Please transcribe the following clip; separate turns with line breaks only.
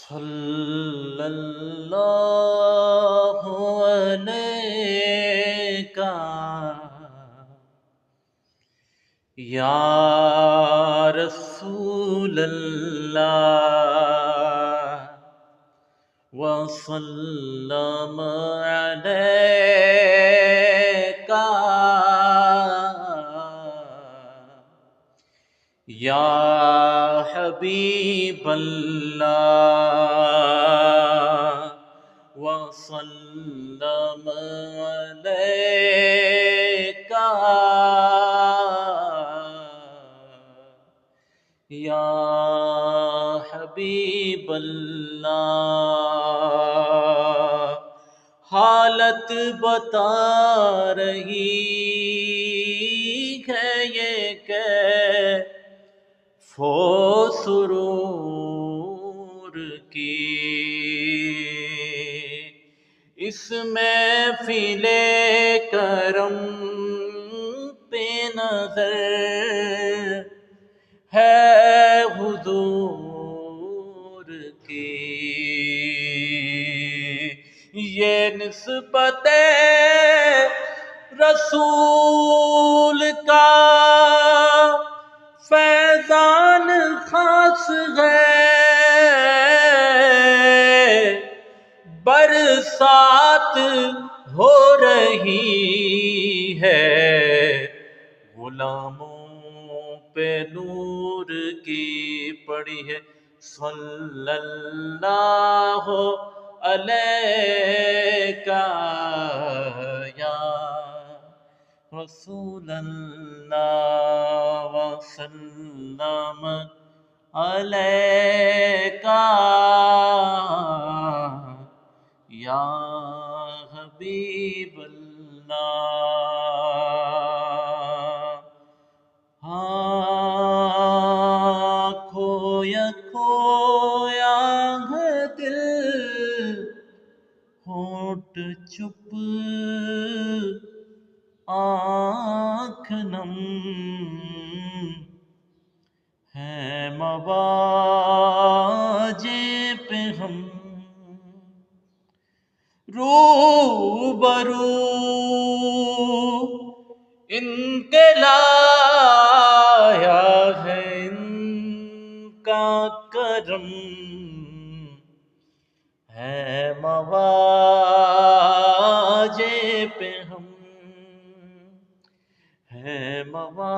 صلی اللہ علیہ یا رسول اللہ وسلم علیک یا حبیب اللہ وسلم علیک یا حبیب اللہ۔ حالت بتا رہی ہے یہ کیف و سرور کی، اس محفل کرم پہ نظر ہے حضور کی۔ یہ نسبت رسول کا فیضان خاص ہے، برسات ہو رہی ہے غلاموں پہ نور کی پڑی ہے۔ صلی اللہ علیک یا رسول اللہ وسلم علیک یا حبیب اللہ۔ کھویا کھویا ہے دل، ہونٹ چپ آنکھ نم، ہے مواجہ پہ ہم روبرو ان کے لایا ہے ان کا کرم، ہے مواجہ پہ ہم، ہے مواجہ